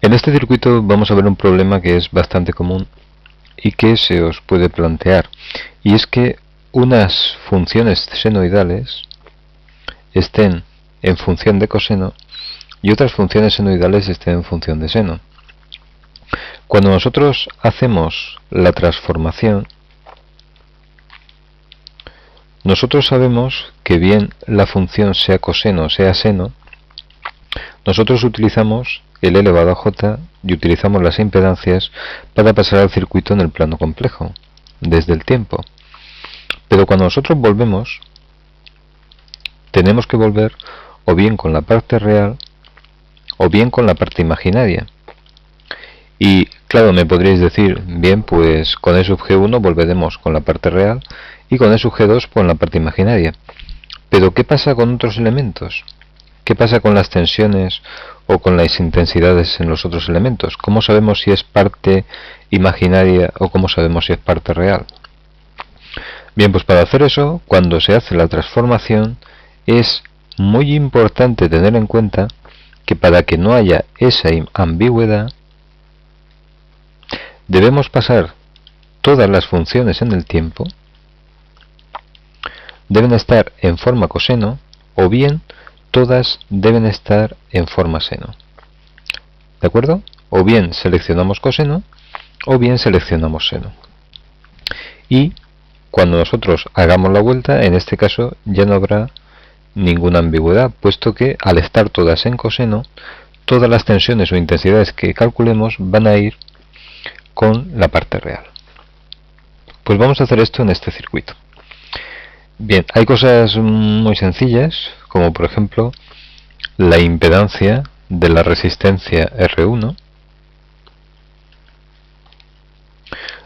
En este circuito vamos a ver un problema que es bastante común y que se os puede plantear, y es que unas funciones senoidales estén en función de coseno y otras funciones senoidales estén en función de seno. Cuando nosotros hacemos la transformación, nosotros sabemos que bien la función sea coseno o sea seno, nosotros utilizamos el elevado a j y utilizamos las impedancias para pasar al circuito en el plano complejo, desde el tiempo. Pero cuando nosotros volvemos, tenemos que volver o bien con la parte real o bien con la parte imaginaria. Y claro, me podríais decir, bien, pues con E sub G1 volveremos con la parte real y con E sub G2 con la parte imaginaria. Pero ¿qué pasa con otros elementos? ¿Qué pasa con las tensiones o con las intensidades en los otros elementos? ¿Cómo sabemos si es parte imaginaria o cómo sabemos si es parte real? Bien, pues para hacer eso, cuando se hace la transformación, es muy importante tener en cuenta que para que no haya esa ambigüedad, debemos pasar todas las funciones en el tiempo, deben estar en forma coseno, o bien todas deben estar en forma seno. ¿De acuerdo? O bien seleccionamos coseno, o bien seleccionamos seno. Y cuando nosotros hagamos la vuelta, en este caso ya no habrá ninguna ambigüedad, puesto que al estar todas en coseno, todas las tensiones o intensidades que calculemos van a ir con la parte real. Pues vamos a hacer esto en este circuito. Bien, hay cosas muy sencillas, como por ejemplo la impedancia de la resistencia R1.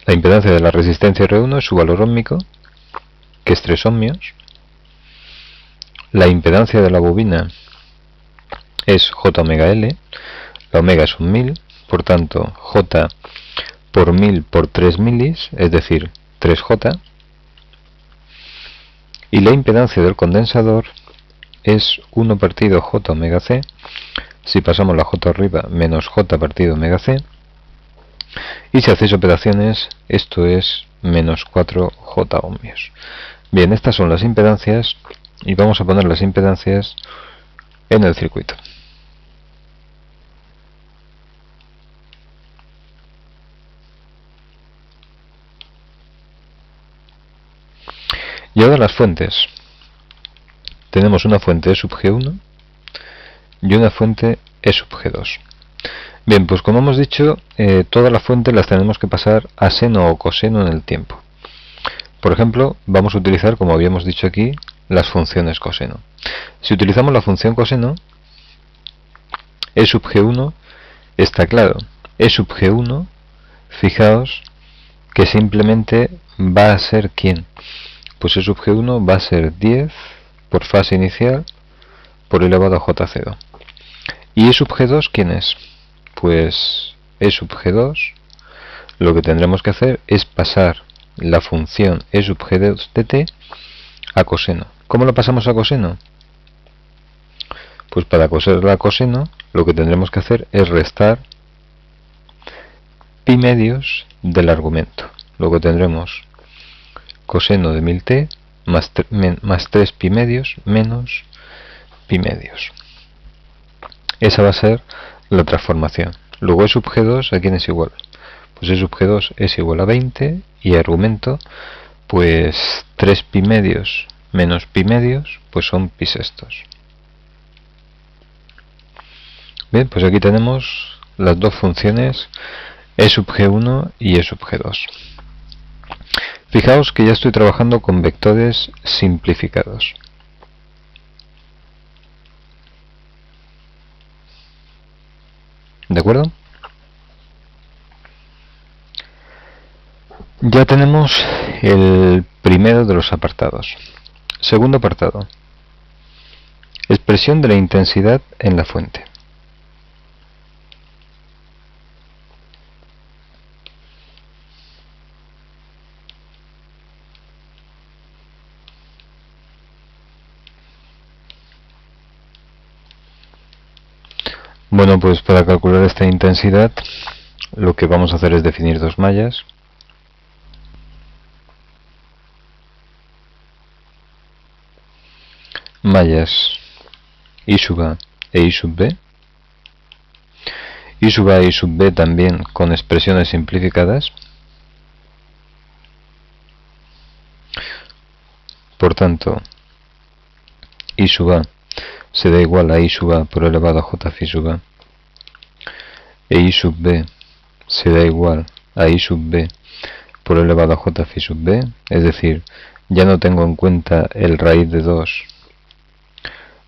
La impedancia de la resistencia R1 es su valor óhmico, que es 3 ohmios. La impedancia de la bobina es J omega L, la omega es un 1000, por tanto J por 1000 por 3 milis, es decir, 3J. Y la impedancia del condensador es 1 partido J omega C, si pasamos la J arriba, menos J partido omega C. Y si hacéis operaciones, esto es menos 4J ohmios. Bien, estas son las impedancias y vamos a poner las impedancias en el circuito. Y ahora las fuentes. Tenemos una fuente E sub G1 y una fuente E sub G2. Bien, pues como hemos dicho, todas las fuentes las tenemos que pasar a seno o coseno en el tiempo. Por ejemplo, vamos a utilizar, como habíamos dicho aquí, las funciones coseno. Si utilizamos la función coseno, E sub G1 está claro. E sub G1, fijaos que simplemente va a ser ¿quién? Pues E sub G1 va a ser 10 por fase inicial por elevado a J0. ¿Y E sub G2 quién es? Pues E sub G2 lo que tendremos que hacer es pasar la función E sub G2 de t a coseno. ¿Cómo lo pasamos a coseno? Pues para coserla a coseno lo que tendremos que hacer es restar pi medios del argumento. Luego tendremos coseno de 1000t más 3 pi medios menos pi medios. Esa va a ser la transformación. Luego E sub G2, ¿a quién es igual? Pues E sub G2 es igual a 20 y argumento, pues 3 pi medios menos pi medios, pues son pi sextos. Bien, pues aquí tenemos las dos funciones E sub G1 y E sub G2. Fijaos que ya estoy trabajando con vectores simplificados. ¿De acuerdo? Ya tenemos el primero de los apartados. Segundo apartado. Expresión de la intensidad en la fuente. Bueno, pues para calcular esta intensidad lo que vamos a hacer es definir dos mallas. Mallas I sub A e I sub B. I sub A e I sub B también con expresiones simplificadas. Por tanto, I sub A se da igual a I sub A por elevado a J phi sub A. E I sub B se da igual a I sub B por elevado a J phi sub B. Es decir, ya no tengo en cuenta el raíz de 2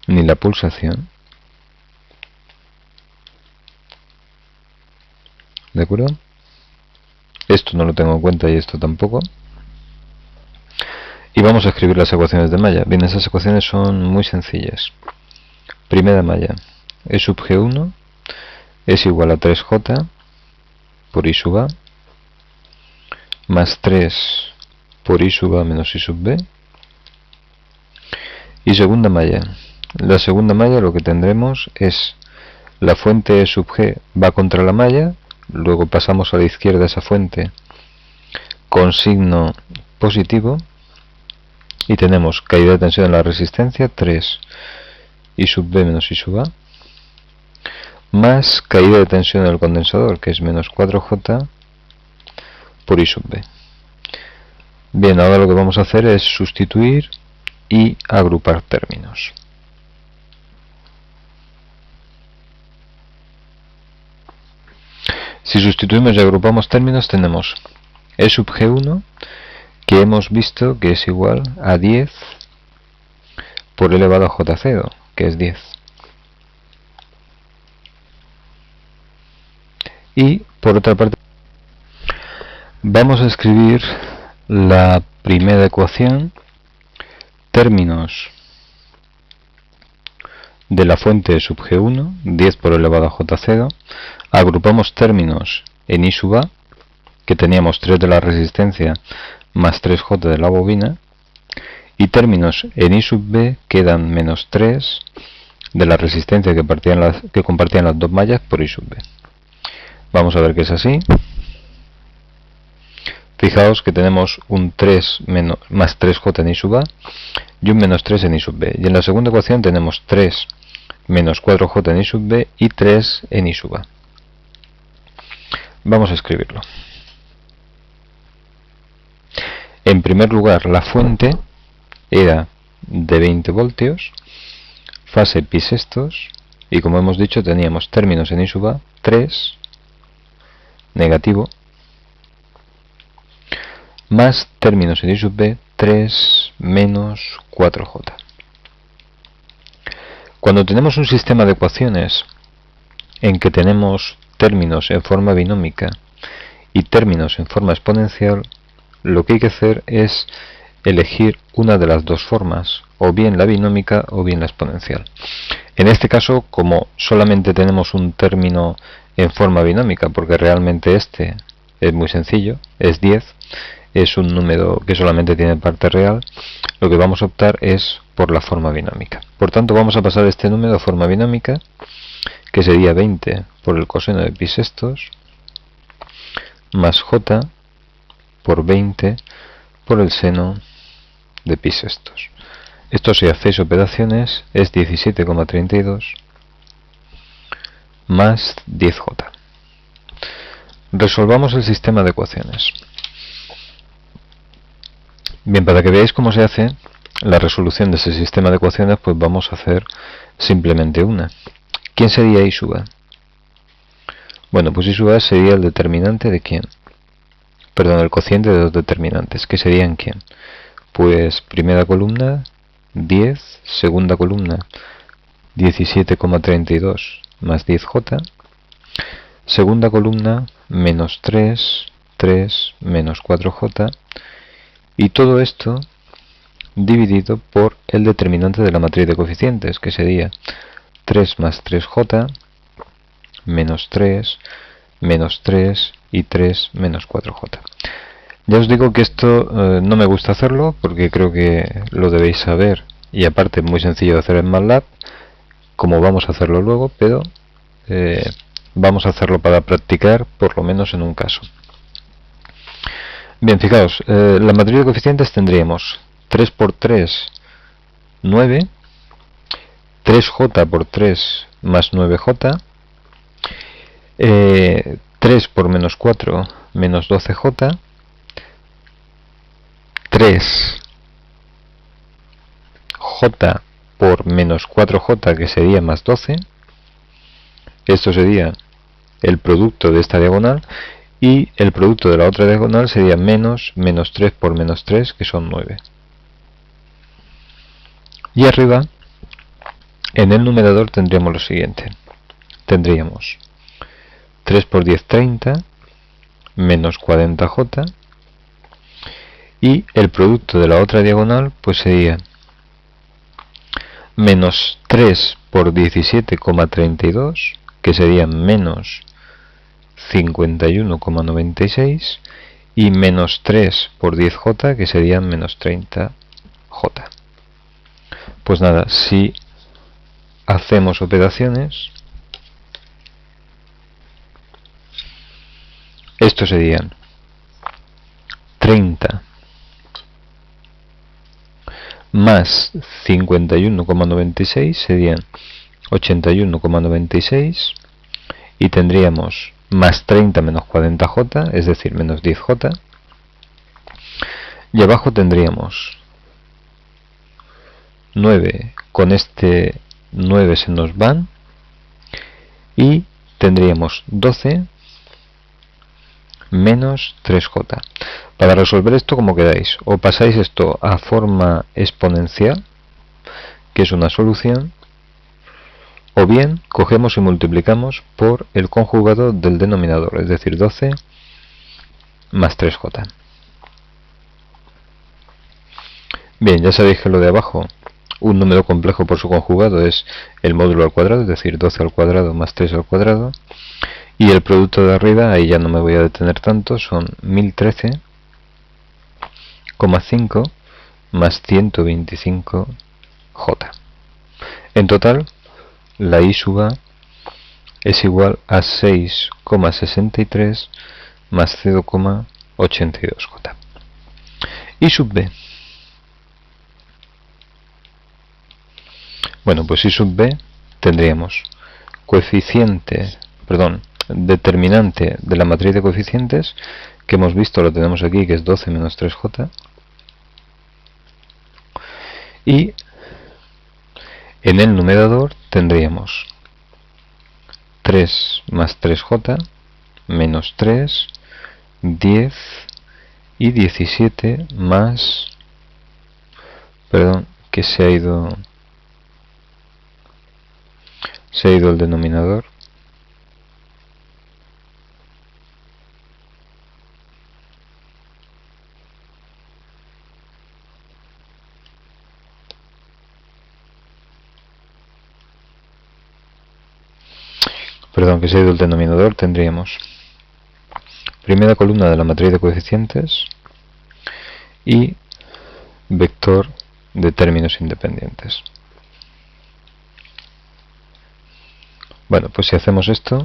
ni la pulsación. ¿De acuerdo? Esto no lo tengo en cuenta y esto tampoco. Y vamos a escribir las ecuaciones de malla. Bien, esas ecuaciones son muy sencillas. Primera malla, E sub G1 es igual a 3J por I sub A más 3 por I sub A menos I sub B. Y segunda malla. La segunda malla lo que tendremos es la fuente E sub G va contra la malla, luego pasamos a la izquierda esa fuente con signo positivo y tenemos caída de tensión en la resistencia 3 I sub B menos I sub A más caída de tensión en el condensador, que es menos 4J por I sub B. Bien, ahora lo que vamos a hacer es sustituir y agrupar términos. Si sustituimos y agrupamos términos, tenemos E sub G1, que hemos visto que es igual a 10 por elevado a J0, que es 10. Y por otra parte, vamos a escribir la primera ecuación, términos de la fuente sub G1, 10 por elevado a J0, agrupamos términos en I sub A, que teníamos 3 de la resistencia más 3J de la bobina, y términos en I sub B quedan menos 3 de la resistencia que compartían las dos mallas por I sub B. Vamos a ver que es así. Fijaos que tenemos un 3 más 3J en I sub A y un menos 3 en I sub B. Y en la segunda ecuación tenemos 3 menos 4J en I sub B y 3 en I sub A. Vamos a escribirlo. En primer lugar, la fuente era de 20 voltios, fase pi sextos, y como hemos dicho teníamos términos en I sub A 3 negativo más términos en I sub B 3 menos 4J. Cuando tenemos un sistema de ecuaciones en que tenemos términos en forma binómica y términos en forma exponencial, lo que hay que hacer es elegir una de las dos formas, o bien la binómica o bien la exponencial. En este caso, como solamente tenemos un término en forma binómica, porque realmente este es muy sencillo, es 10, es un número que solamente tiene parte real, lo que vamos a optar es por la forma binómica. Por tanto, vamos a pasar este número a forma binómica, que sería 20 por el coseno de pi sextos, más j por 20 por el seno de pi sextos. Esto, si hacéis operaciones, es 17,32 más 10J. Resolvamos el sistema de ecuaciones. Bien, para que veáis cómo se hace la resolución de ese sistema de ecuaciones, pues vamos a hacer simplemente una. ¿Quién sería I sub A? Bueno, pues I sub A sería el determinante de quién. Perdón, el cociente de los determinantes, que serían quién. Pues primera columna 10, segunda columna 17,32 más 10J, segunda columna menos 3, 3 menos 4J, y todo esto dividido por el determinante de la matriz de coeficientes, que sería 3 más 3J menos 3 menos 3 y 3 menos 4J. Ya os digo que esto no me gusta hacerlo porque creo que lo debéis saber y aparte es muy sencillo de hacer en MATLAB, como vamos a hacerlo luego, pero vamos a hacerlo para practicar, por lo menos en un caso. Bien, fijaos, la matriz de coeficientes tendríamos 3 por 3, 9, 3j por 3 más 9j, 3 por menos 4 menos 12j, 3j por menos 4j, que sería más 12. Esto sería el producto de esta diagonal, y el producto de la otra diagonal sería menos 3 por menos 3, que son 9. Y arriba, en el numerador, tendríamos lo siguiente. Tendríamos 3 por 10, 30, menos 40j, y el producto de la otra diagonal pues sería menos 3 por 17,32, que sería menos 51,96, y menos 3 por 10j, que serían menos 30j. Pues nada, si hacemos operaciones, estos serían 30 más 51,96 serían 81,96, y tendríamos más 30 menos 40j, es decir, menos 10j, y abajo tendríamos 9, con este 9 se nos van, y tendríamos 12 menos 3j. Para resolver esto, como queráis, o pasáis esto a forma exponencial, que es una solución, o bien cogemos y multiplicamos por el conjugado del denominador, es decir, 12 más 3j. Bien, ya sabéis que lo de abajo, un número complejo por su conjugado, es el módulo al cuadrado, es decir, 12 al cuadrado más 3 al cuadrado. Y el producto de arriba, ahí ya no me voy a detener tanto, son 1013,5 más 125j. En total, la I sub A es igual a 6,63 más 0,82j. I sub B. Bueno, pues I sub B tendríamos determinante de la matriz de coeficientes, que hemos visto, lo tenemos aquí, que es 12 menos 3j, y en el numerador tendríamos 3 más 3j menos 3, 10 y 17 más, perdón, que se ha ido el denominador, tendríamos primera columna de la matriz de coeficientes y vector de términos independientes. Bueno, pues si hacemos esto,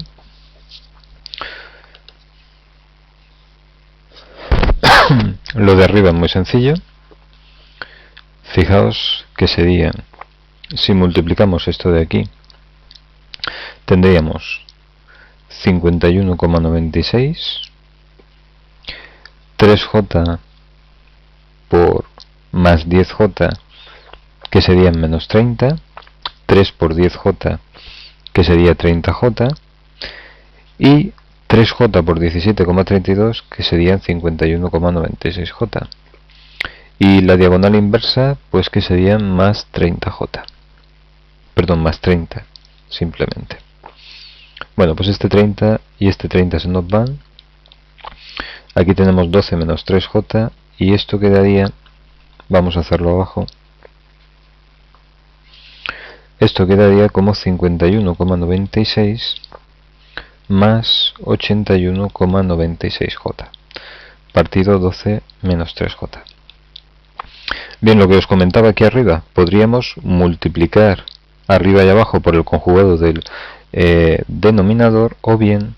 lo de arriba es muy sencillo. Fijaos que sería, si multiplicamos esto de aquí, tendríamos 51,96, 3j por más 10j, que serían menos 30, 3 por 10j, que sería 30j, y 3j por 17,32, que serían 51,96j. Y la diagonal inversa, pues que serían más 30j. Perdón, más 30, simplemente. Bueno, pues este 30 y este 30 se nos van. Aquí tenemos 12 menos 3j, y esto quedaría, vamos a hacerlo abajo, esto quedaría como 51,96 más 81,96j, partido 12 menos 3j. Bien, lo que os comentaba aquí arriba, podríamos multiplicar arriba y abajo por el conjugado del denominador, o bien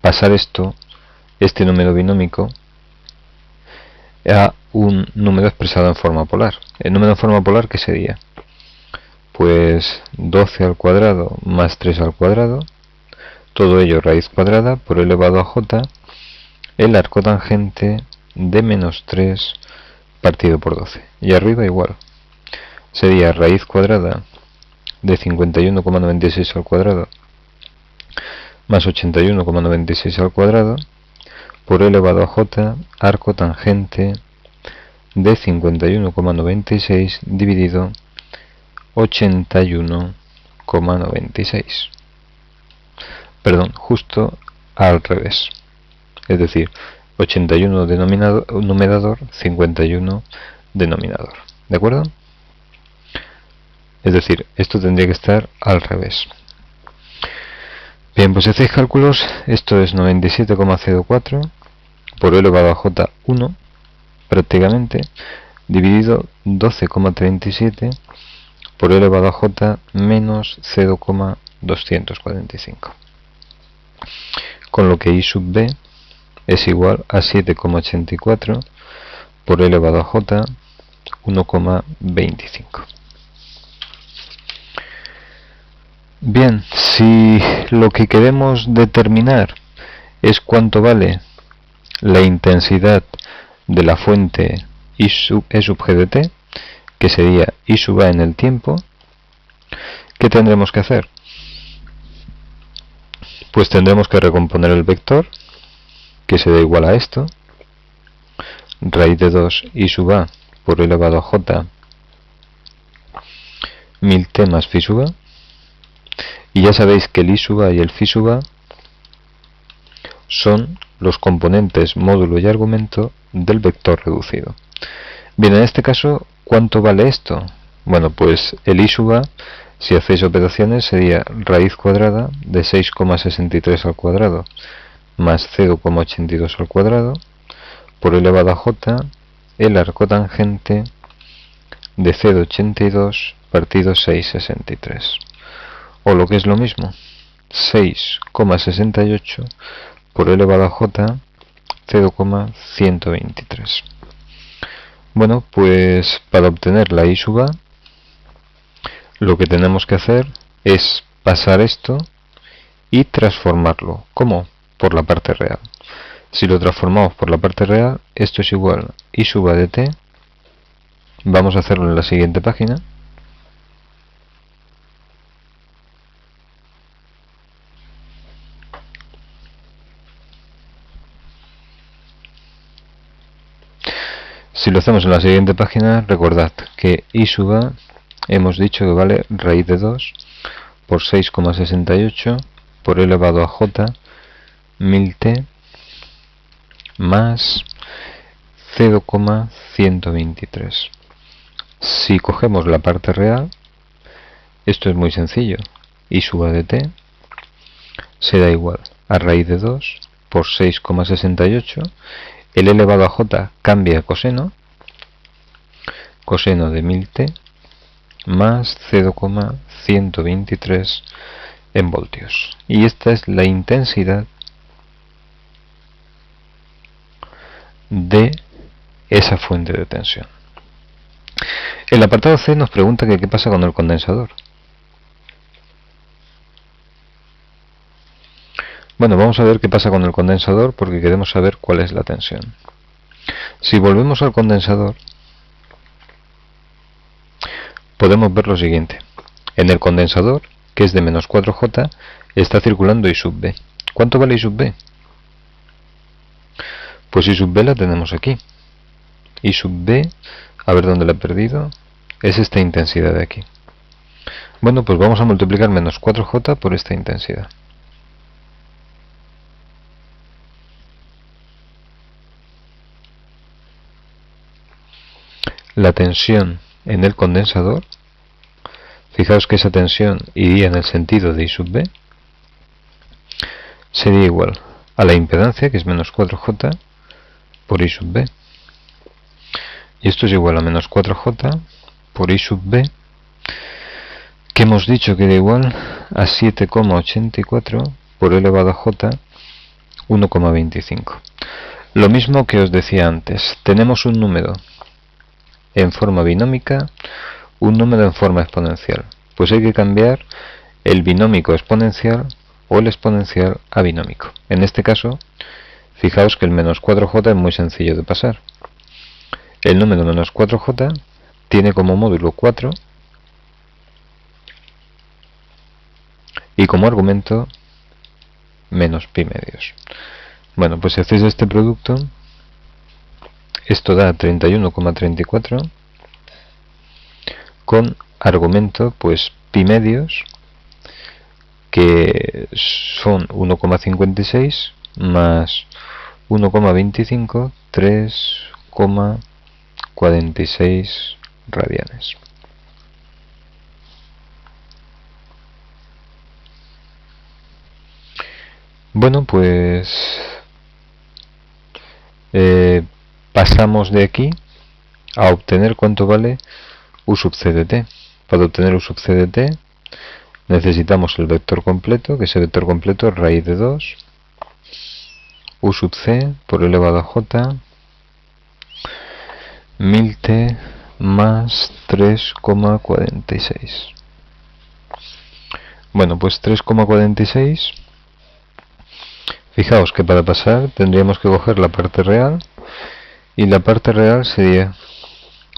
pasar este número binómico a un número expresado en forma polar. El número en forma polar, ¿qué sería? Pues 12 al cuadrado más 3 al cuadrado, todo ello raíz cuadrada por elevado a j, el arco tangente de menos 3 partido por 12. Y arriba igual. Sería raíz cuadrada de 51,96 al cuadrado más 81,96 al cuadrado por elevado a j, arco tangente de 51,96 dividido 81,96. Perdón, justo al revés. Es decir, 81 numerador, 51 denominador. ¿De acuerdo? Es decir, esto tendría que estar al revés. Bien, pues si hacéis cálculos, esto es 97,04 por elevado a j1 prácticamente, dividido 12,37 por elevado a j menos 0,245. Con lo que I sub b es igual a 7,84 por elevado a j 1,25. Bien, si lo que queremos determinar es cuánto vale la intensidad de la fuente E sub g de t, que sería I sub a en el tiempo, ¿qué tendremos que hacer? Pues tendremos que recomponer el vector, que se da igual a esto, raíz de 2 I sub a por elevado a j 1000t más phi sub a, y ya sabéis que el I sub a y el phi sub a son los componentes módulo y argumento del vector reducido. Bien, en este caso, ¿cuánto vale esto? Bueno, pues el I sub a, si hacéis operaciones, sería raíz cuadrada de 6,63 al cuadrado más 0,82 al cuadrado por elevado a j el arco tangente de 0,82 partido 6,63. O lo que es lo mismo, 6,68 por elevado a j 0,123. Bueno, pues para obtener la I sub a, lo que tenemos que hacer es pasar esto y transformarlo. ¿Cómo? Por la parte real. Si lo transformamos por la parte real, esto es igual a I sub a de t. Vamos a hacerlo en la siguiente página. Si lo hacemos en la siguiente página, recordad que I sub a hemos dicho que vale raíz de 2 por 6,68 por elevado a j 1000t más 0,123. Si cogemos la parte real, esto es muy sencillo. I sub a de t será igual a raíz de 2 por 6,68. El elevado a j cambia a coseno de 1000t más 0,123 en voltios. Y esta es la intensidad de esa fuente de tensión. El apartado C nos pregunta que qué pasa con el condensador. Bueno, vamos a ver qué pasa con el condensador porque queremos saber cuál es la tensión. Si volvemos al condensador, podemos ver lo siguiente. En el condensador, que es de menos 4J, está circulando I sub B. ¿Cuánto vale I sub B? Pues I sub B la tenemos aquí. I sub B, a ver dónde la he perdido, es esta intensidad de aquí. Bueno, pues vamos a multiplicar menos 4J por esta intensidad. La tensión en el condensador, fijaos que esa tensión iría en el sentido de I sub B, sería igual a la impedancia, que es menos 4J, por I sub B. Y esto es igual a menos 4J por I sub B, que hemos dicho que era igual a 7,84 por elevado a j 1,25. Lo mismo que os decía antes, tenemos un número en forma binómica, un número en forma exponencial. Pues hay que cambiar el binómico exponencial o el exponencial a binómico. En este caso, fijaos que el menos 4j es muy sencillo de pasar. El número menos 4j tiene como módulo 4 y como argumento menos pi medios. Bueno, pues si hacéis este producto, esto da 31,34 con argumento pues pi medios, que son 1,56 más 1,25, 3,46 radianes. Bueno, pues pasamos de aquí a obtener cuánto vale u sub c de t. Para obtener u sub c de t necesitamos el vector completo, que ese vector completo es raíz de 2 u sub c por elevado a j 1000t más 3,46. Bueno, pues 3,46. Fijaos que para pasar tendríamos que coger la parte real, y la parte real sería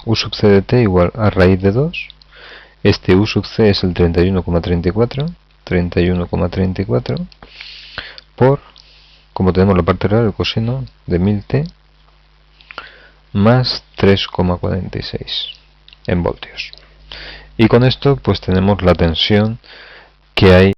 u sub c de t igual a raíz de 2. Este u sub c es el 31,34 por, como tenemos la parte real, el coseno de 1000t más 3,46 en voltios. Y con esto pues tenemos la tensión que hay